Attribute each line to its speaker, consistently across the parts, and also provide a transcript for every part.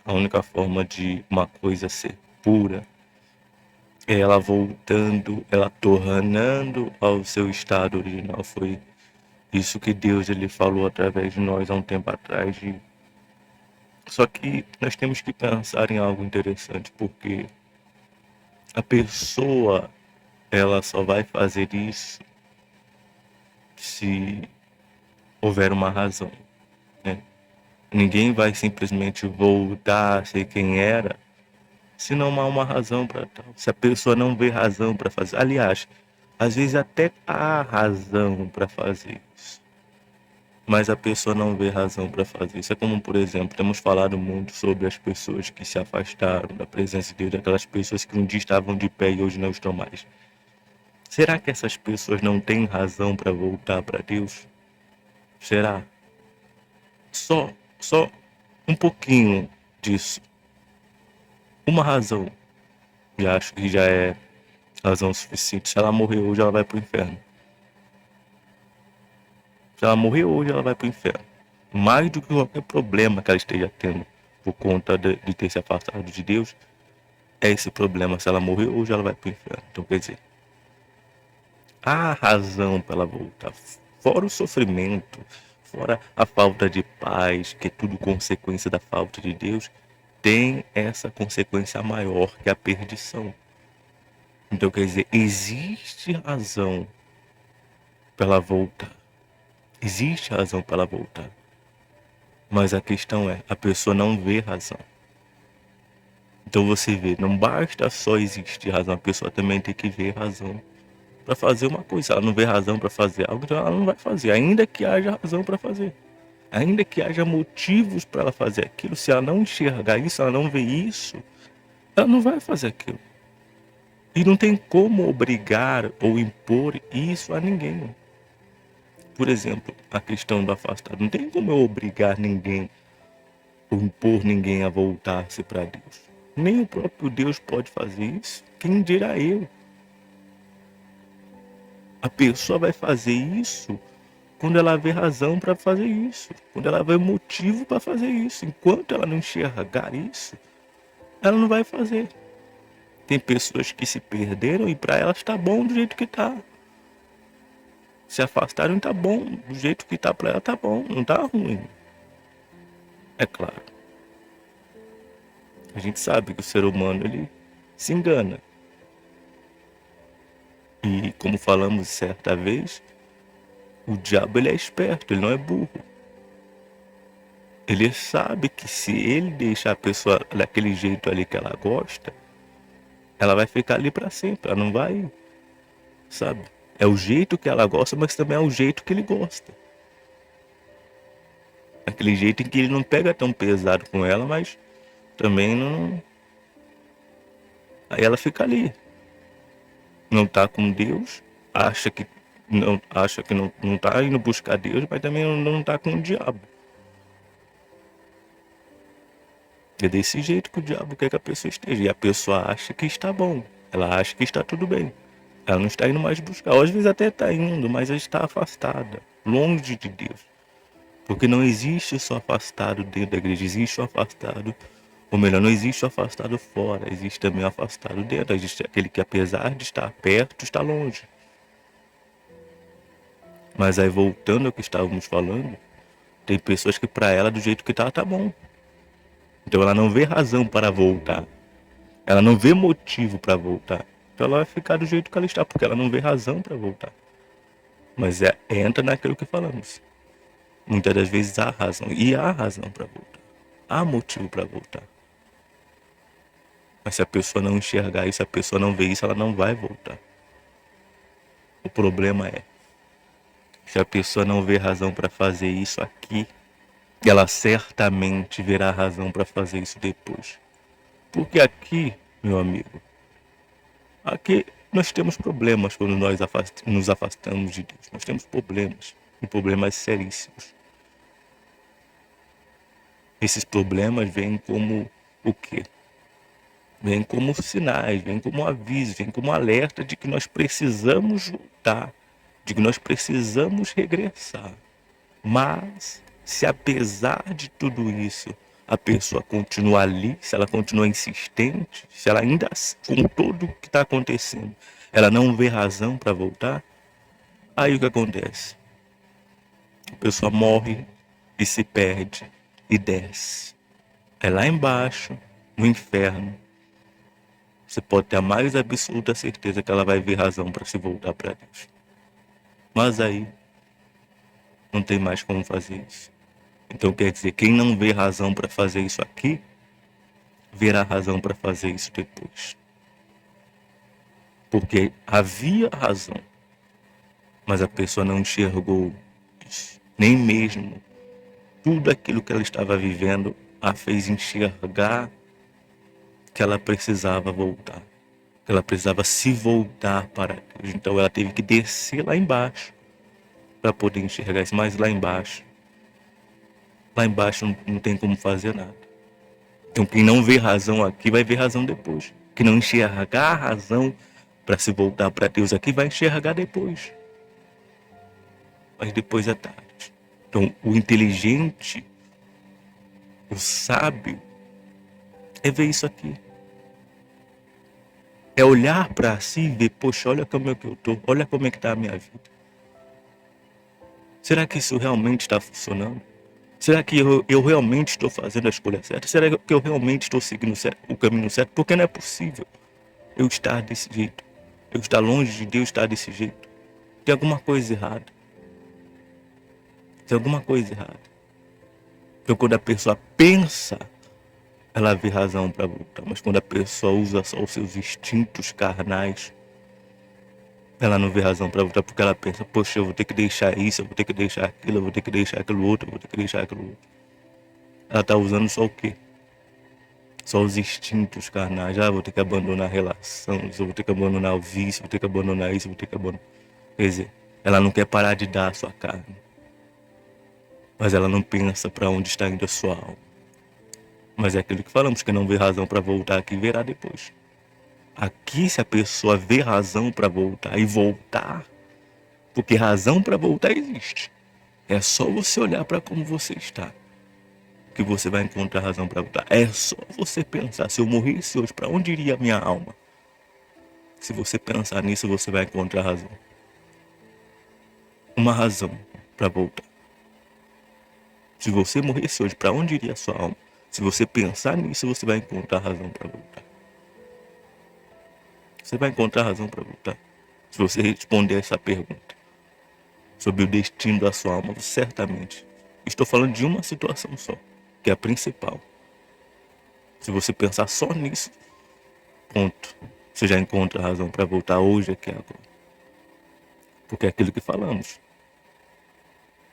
Speaker 1: A única forma de uma coisa ser pura é ela voltando, ela tornando ao seu estado original. Foi isso que Deus ele falou através de nós há um tempo atrás. Só que nós temos que pensar em algo interessante, porque a pessoa ela só vai fazer isso se houver uma razão, né? Ninguém vai simplesmente voltar a ser quem era se não há uma razão para tal. Se a pessoa não vê razão para fazer. Aliás, às vezes até há razão para fazer isso, mas a pessoa não vê razão para fazer isso. É como, por exemplo, temos falado muito sobre as pessoas que se afastaram da presença de Deus, aquelas pessoas que um dia estavam de pé e hoje não estão mais. Será que essas pessoas não têm razão para voltar para Deus? Será? Só um pouquinho disso. Uma razão. Já acho que já é razão suficiente. Se ela morrer hoje, ela vai pro inferno. Se ela morrer hoje, ela vai pro inferno. Mais do que qualquer problema que ela esteja tendo por conta de ter se afastado de Deus, é esse problema. Se ela morrer hoje, ela vai pro inferno. Então, quer dizer, há razão para ela voltar. Fora o sofrimento, fora a falta de paz, que é tudo consequência da falta de Deus, tem essa consequência maior que a perdição. Então, quer dizer, existe razão para ela voltar. Existe razão para ela voltar. Mas a questão é, a pessoa não vê razão. Então você vê, não basta só existir razão, a pessoa também tem que ver razão para fazer uma coisa. Se ela não vê razão para fazer algo, então ela não vai fazer, ainda que haja razão para fazer. Ainda que haja motivos para ela fazer aquilo, se ela não enxergar isso, ela não vê isso, ela não vai fazer aquilo. E não tem como obrigar ou impor isso a ninguém. Por exemplo, a questão do afastado. Não tem como eu obrigar ninguém ou impor ninguém a voltar-se para Deus. Nem o próprio Deus pode fazer isso. Quem dirá eu? A pessoa vai fazer isso quando ela vê razão para fazer isso, quando ela vê motivo para fazer isso. Enquanto ela não enxergar isso, ela não vai fazer. Tem pessoas que se perderam e para elas está bom do jeito que está. Se afastaram, tá bom, do jeito que tá para ela tá bom, não tá ruim. É claro. A gente sabe que o ser humano ele se engana. E como falamos certa vez, o diabo ele é esperto, ele não é burro. Ele sabe que se ele deixar a pessoa daquele jeito ali que ela gosta, ela vai ficar ali para sempre, ela não vai, sabe? É o jeito que ela gosta, mas também é o jeito que ele gosta. Aquele jeito em que ele não pega tão pesado com ela, mas também não. Aí ela fica ali, não tá com Deus, acha que não tá indo buscar Deus, mas também não tá com o diabo. É desse jeito que o diabo quer que a pessoa esteja. E a pessoa acha que está bom. Ela acha que está tudo bem. Ela não está indo mais buscar. Ou às vezes até está indo, mas ela está afastada, longe de Deus. Porque não existe só afastado dentro da igreja, existe o afastado, ou melhor, não existe o afastado fora, existe também o afastado dentro. Existe aquele que apesar de estar perto, está longe. Mas aí voltando ao que estávamos falando, tem pessoas que para ela do jeito que tá bom. Então ela não vê razão para voltar. Ela não vê motivo para voltar. Então ela vai ficar do jeito que ela está, porque ela não vê razão para voltar. Mas entra naquilo que falamos. Muitas das vezes há razão. E há razão para voltar. Há motivo para voltar. Mas se a pessoa não enxergar isso, se a pessoa não vê isso, ela não vai voltar. O problema é, se a pessoa não vê razão para fazer isso aqui, ela certamente verá razão para fazer isso depois. Porque aqui, meu amigo, aqui nós temos problemas quando nós nos afastamos de Deus. Nós temos problemas, e problemas seríssimos. Esses problemas vêm como o quê? Vêm como sinais, vêm como aviso, vêm como alerta de que nós precisamos voltar, de que nós precisamos regressar. Mas, se apesar de tudo isso, a pessoa continua ali, se ela continua insistente, se ela ainda, com tudo que está acontecendo, ela não vê razão para voltar, aí o que acontece? A pessoa morre e se perde e desce. É lá embaixo, no inferno. Você pode ter a mais absoluta certeza que ela vai ver razão para se voltar para Deus. Mas aí não tem mais como fazer isso. Então quer dizer, quem não vê razão para fazer isso aqui, verá razão para fazer isso depois. Porque havia razão, mas a pessoa não enxergou isso. Nem mesmo tudo aquilo que ela estava vivendo a fez enxergar que ela precisava voltar. Que ela precisava se voltar para Deus. Então ela teve que descer lá embaixo para poder enxergar isso. Mas lá embaixo não tem como fazer nada. Então quem não vê razão aqui vai ver razão depois. Quem não enxergar a razão para se voltar para Deus aqui vai enxergar depois. Mas depois é tarde. Então o inteligente, o sábio, é ver isso aqui. É olhar para si e ver, poxa, olha como é que eu tô, olha como é que está a minha vida. Será que isso realmente está funcionando? Será que eu realmente estou fazendo a escolha certa? Será que eu realmente estou seguindo o caminho certo? Porque não é possível eu estar desse jeito. Eu estar longe de Deus, estar desse jeito. Tem alguma coisa errada. Tem alguma coisa errada. Então quando a pessoa pensa, ela vê razão para voltar. Mas quando a pessoa usa só os seus instintos carnais, ela não vê razão para voltar, porque ela pensa, poxa, eu vou ter que deixar isso, eu vou ter que deixar aquilo, eu vou ter que deixar aquilo outro, eu vou ter que deixar aquilo outro. Ela está usando só o quê? Só os instintos carnais. Ah, vou ter que abandonar a relação, eu vou ter que abandonar o vício, vou ter que abandonar isso, vou ter que abandonar. Quer dizer, ela não quer parar de dar a sua carne. Mas ela não pensa para onde está indo a sua alma. Mas é aquilo que falamos, que não vê razão para voltar aqui, verá depois. Aqui, se a pessoa vê razão para voltar e voltar, porque razão para voltar existe. É só você olhar para como você está, que você vai encontrar razão para voltar. É só você pensar, se eu morresse hoje, para onde iria a minha alma? Se você pensar nisso, você vai encontrar razão. Uma razão para voltar. Se você morresse hoje, para onde iria a sua alma? Se você pensar nisso, você vai encontrar razão para voltar. Você vai encontrar razão para voltar. Se você responder essa pergunta sobre o destino da sua alma, certamente. Estou falando de uma situação só, que é a principal. Se você pensar só nisso, ponto. Você já encontra razão para voltar hoje, aqui agora. Porque é aquilo que falamos.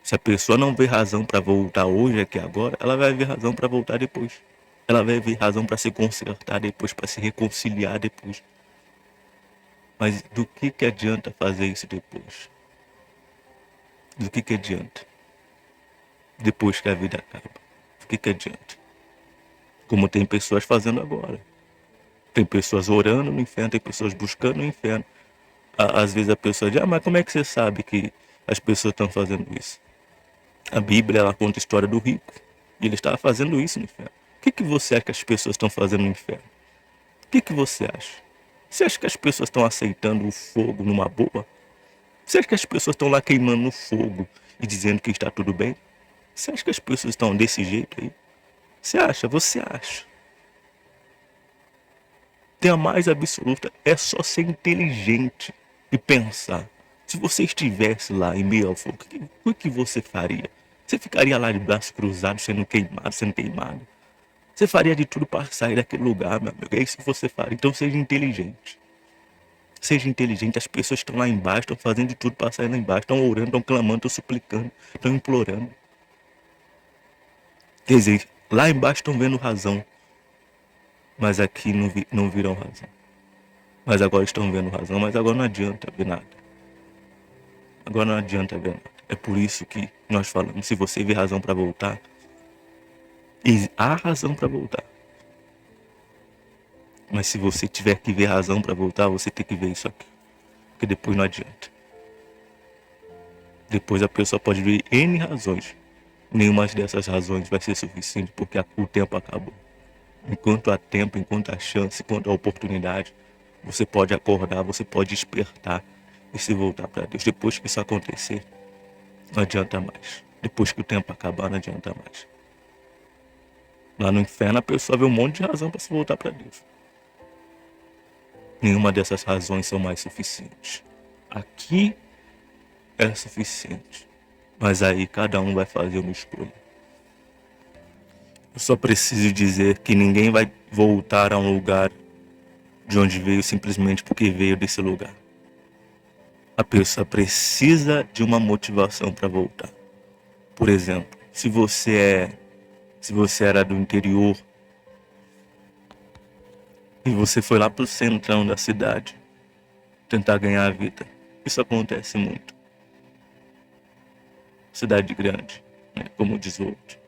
Speaker 1: Se a pessoa não vê razão para voltar hoje, aqui agora, ela vai ver razão para voltar depois. Ela vai ver razão para se consertar depois, para se reconciliar depois. Mas do que adianta fazer isso depois? Do que adianta? Depois que a vida acaba. Do que adianta? Como tem pessoas fazendo agora. Tem pessoas orando no inferno, tem pessoas buscando no inferno. Às vezes a pessoa diz, mas como é que você sabe que as pessoas estão fazendo isso? A Bíblia, ela conta a história do rico. E ele estava fazendo isso no inferno. O que você acha que as pessoas estão fazendo no inferno? O que você acha? Você acha que as pessoas estão aceitando o fogo numa boa? Você acha que as pessoas estão lá queimando no fogo e dizendo que está tudo bem? Você acha que as pessoas estão desse jeito aí? Você acha? Você acha? Tem a mais absoluta, é só ser inteligente e pensar. Se você estivesse lá em meio ao fogo, o que você faria? Você ficaria lá de braços cruzados, sendo queimado? Você faria de tudo para sair daquele lugar, meu amigo. É isso que você faria. Então seja inteligente. Seja inteligente. As pessoas estão lá embaixo, estão fazendo de tudo para sair lá embaixo. Estão orando, estão clamando, estão suplicando, estão implorando. Quer dizer, lá embaixo estão vendo razão. Mas aqui não viram razão. Mas agora estão vendo razão, mas agora não adianta ver nada. Agora não adianta ver nada. É por isso que nós falamos, se você vê razão para voltar, há razão para voltar. Mas se você tiver que ver razão para voltar, você tem que ver isso aqui. Porque depois não adianta. Depois a pessoa pode ver N razões, Nenhuma dessas razões vai ser suficiente, porque o tempo acabou. Enquanto há tempo, enquanto há chance, enquanto há oportunidade, você pode acordar, você pode despertar e se voltar para Deus. Depois que isso acontecer, não adianta mais. Depois que o tempo acabar, não adianta mais. Lá no inferno, a pessoa vê um monte de razão para se voltar para Deus. Nenhuma dessas razões são mais suficientes. Aqui é suficiente, mas aí cada um vai fazer uma escolha. Eu só preciso dizer que ninguém vai voltar a um lugar de onde veio simplesmente porque veio desse lugar. A pessoa precisa de uma motivação para voltar. Por exemplo, se você era do interior e você foi lá pro centrão da cidade tentar ganhar a vida. Isso acontece muito. Cidade grande, né, como diz o outro.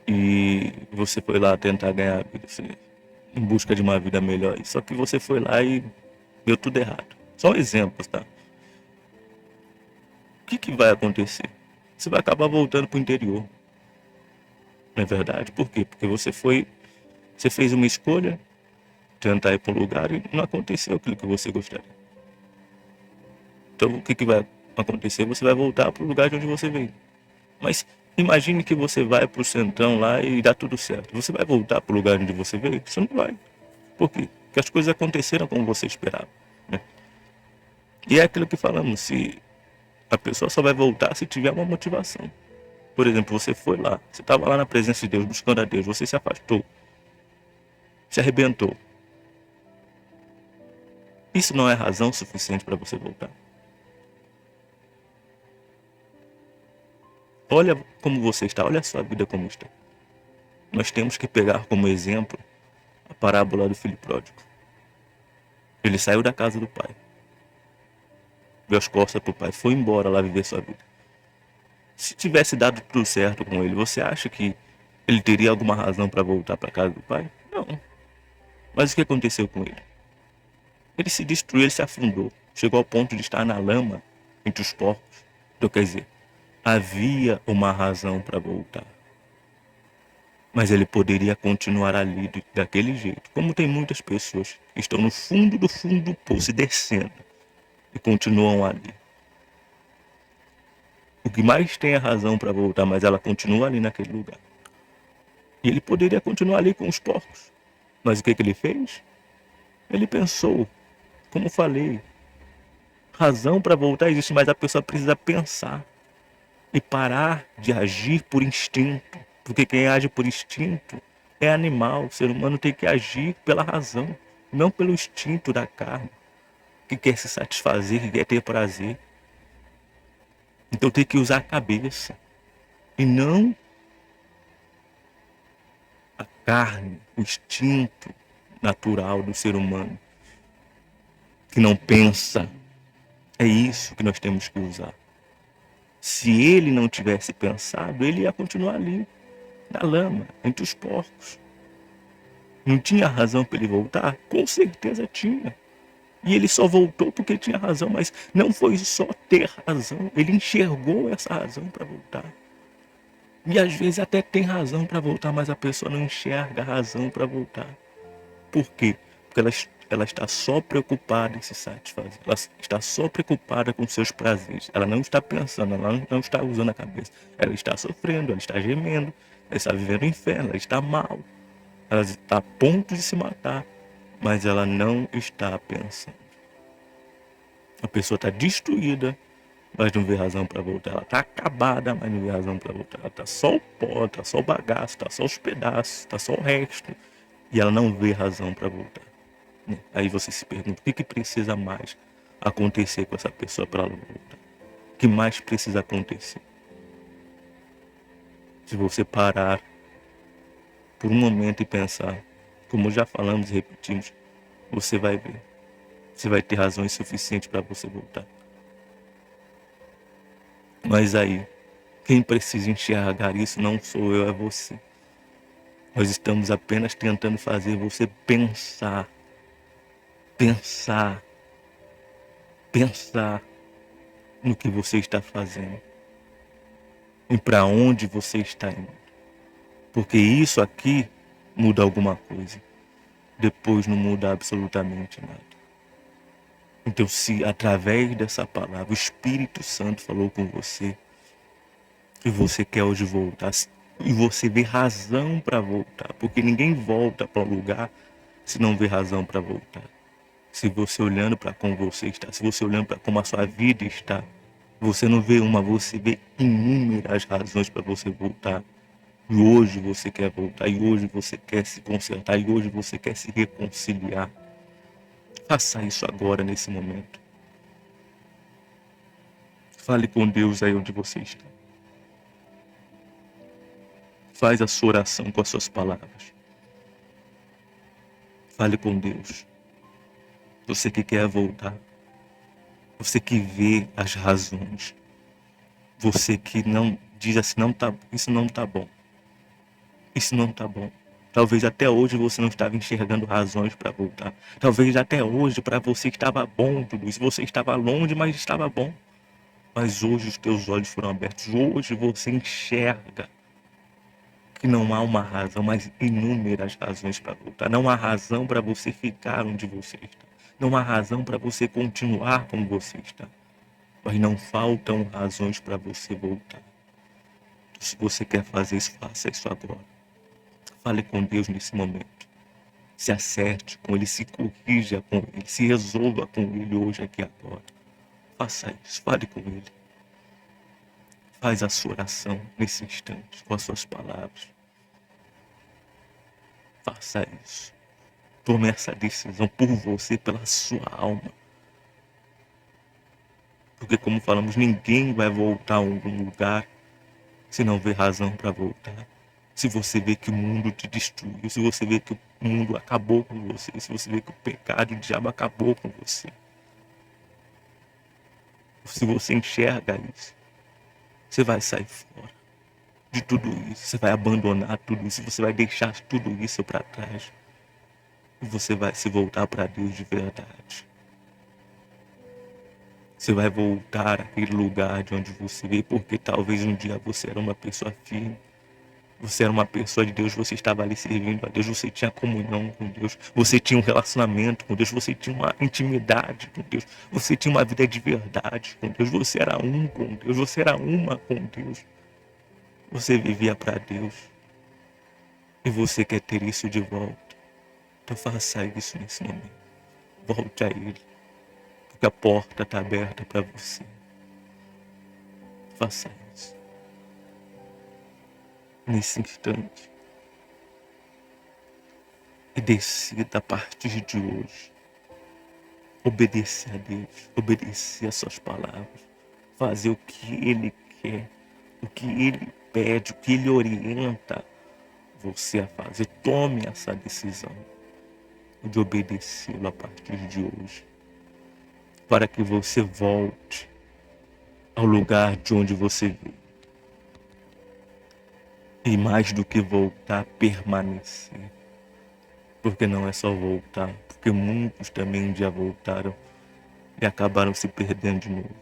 Speaker 1: E você foi lá tentar ganhar a vida, em busca de uma vida melhor. Só que você foi lá e deu tudo errado. Só exemplos, tá? O que vai acontecer? Você vai acabar voltando pro interior. Não é verdade? Por quê? Porque você fez uma escolha, tentar ir para um lugar e não aconteceu aquilo que você gostaria. Então o que vai acontecer? Você vai voltar para o lugar de onde você veio. Mas imagine que você vai para o centrão lá e dá tudo certo. Você vai voltar para o lugar onde você veio? Você não vai. Por quê? Porque as coisas aconteceram como você esperava, né? E é aquilo que falamos, se a pessoa só vai voltar se tiver uma motivação. Por exemplo, você foi lá, você estava lá na presença de Deus, buscando a Deus, você se afastou, se arrebentou. Isso não é razão suficiente para você voltar. Olha como você está, olha a sua vida como está. Nós temos que pegar como exemplo a parábola do filho pródigo. Ele saiu da casa do pai, deu as costas para o pai, foi embora lá viver sua vida. Se tivesse dado tudo certo com ele, você acha que ele teria alguma razão para voltar para a casa do pai? Não. Mas o que aconteceu com ele? Ele se destruiu, ele se afundou. Chegou ao ponto de estar na lama entre os porcos. Então, quer dizer, havia uma razão para voltar. Mas ele poderia continuar ali daquele jeito. Como tem muitas pessoas que estão no fundo do poço e descendo e continuam ali. O que mais tem a razão para voltar, mas ela continua ali naquele lugar. E ele poderia continuar ali com os porcos. Mas o que ele fez? Ele pensou, como falei, razão para voltar existe, mas a pessoa precisa pensar e parar de agir por instinto. Porque quem age por instinto é animal. O ser humano tem que agir pela razão, não pelo instinto da carne, que quer se satisfazer, que quer ter prazer. Então tem que usar a cabeça e não a carne, o instinto natural do ser humano, que não pensa. É isso que nós temos que usar. Se ele não tivesse pensado, ele ia continuar ali, na lama, entre os porcos. Não tinha razão para ele voltar? Com certeza tinha. E ele só voltou porque tinha razão, mas não foi só ter razão, ele enxergou essa razão para voltar. E às vezes até tem razão para voltar, mas a pessoa não enxerga a razão para voltar. Por quê? Porque ela está só preocupada em se satisfazer. Ela está só preocupada com seus prazeres. Ela não está pensando, ela não está usando a cabeça. Ela está sofrendo, ela está gemendo, ela está vivendo o inferno, ela está mal. Ela está a ponto de se matar, mas ela não está pensando. A pessoa está destruída, mas não vê razão para voltar. Ela está acabada, mas não vê razão para voltar. Ela está só o pó, está só o bagaço, está só os pedaços, está só o resto. E ela não vê razão para voltar. Aí você se pergunta, o que precisa mais acontecer com essa pessoa para ela voltar? O que mais precisa acontecer? Se você parar por um momento e pensar, como já falamos e repetimos, você vai ver. Você vai ter razões suficientes para você voltar. Mas aí, quem precisa enxergar isso não sou eu, é você. Nós estamos apenas tentando fazer você pensar, pensar, pensar no que você está fazendo. e para onde você está indo. Porque isso aqui muda alguma coisa, depois não muda absolutamente nada. Então, se através dessa palavra o Espírito Santo falou com você e você quer hoje voltar, e você vê razão para voltar, porque ninguém volta para um lugar se não vê razão para voltar. Se você olhando para como você está, se você olhando para como a sua vida está, você não vê uma, você vê inúmeras razões para você voltar. E hoje você quer voltar, e hoje você quer se consertar, e hoje você quer se reconciliar. Faça isso agora, nesse momento. Fale com Deus aí onde você está. Faz a sua oração com as suas palavras. Fale com Deus. Você que quer voltar. Você que vê as razões. Você que não diz assim, não tá, isso não tá bom. Isso não tá bom. Talvez até hoje você não estava enxergando razões para voltar. Talvez até hoje para você estava bom tudo isso. Você estava longe, mas estava bom. Mas hoje os teus olhos foram abertos. Hoje você enxerga que não há uma razão, mas inúmeras razões para voltar. Não há razão para você ficar onde você está. Não há razão para você continuar como você está. Mas não faltam razões para você voltar. Então, se você quer fazer isso, faça isso agora. Fale com Deus nesse momento. Se acerte com Ele, se corrija com Ele, se resolva com Ele hoje, aqui agora. Faça isso, fale com Ele. Faz a sua oração nesse instante, com as suas palavras. Faça isso. Tome essa decisão por você, pela sua alma. Porque, como falamos, ninguém vai voltar a algum lugar se não vê razão para voltar. Se você vê que o mundo te destruiu, se você vê que o mundo acabou com você, se você vê que o pecado e o diabo acabou com você. Se você enxerga isso, você vai sair fora de tudo isso. Você vai abandonar tudo isso, você vai deixar tudo isso para trás. E você vai se voltar para Deus de verdade. Você vai voltar àquele lugar de onde você veio, porque talvez um dia você era uma pessoa firme. Você era uma pessoa de Deus, você estava ali servindo a Deus, você tinha comunhão com Deus, você tinha um relacionamento com Deus, você tinha uma intimidade com Deus, você tinha uma vida de verdade com Deus, você era um com Deus, você era uma com Deus. Você vivia para Deus e você quer ter isso de volta. Então faça isso nesse momento. Volte a Ele, porque a porta está aberta para você. Faça isso. Nesse instante. E decida a partir de hoje obedecer a Deus, obedecer às suas palavras, fazer o que Ele quer, o que Ele pede, o que Ele orienta você a fazer. Tome essa decisão de obedecê-lo a partir de hoje, para que você volte ao lugar de onde você veio. E mais do que voltar, permanecer. Porque não é só voltar, porque muitos também um dia voltaram e acabaram se perdendo de novo.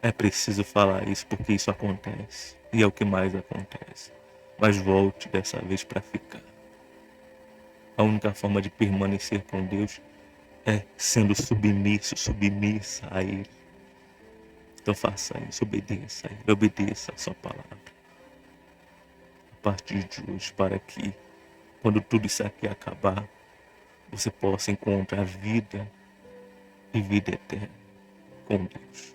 Speaker 1: É preciso falar isso porque isso acontece. E é o que mais acontece. Mas volte dessa vez para ficar. A única forma de permanecer com Deus é sendo submisso, submissa a Ele. Então faça isso, obedeça a Ele, obedeça a sua palavra. A partir de hoje, para que quando tudo isso aqui acabar, você possa encontrar vida e vida eterna com Deus.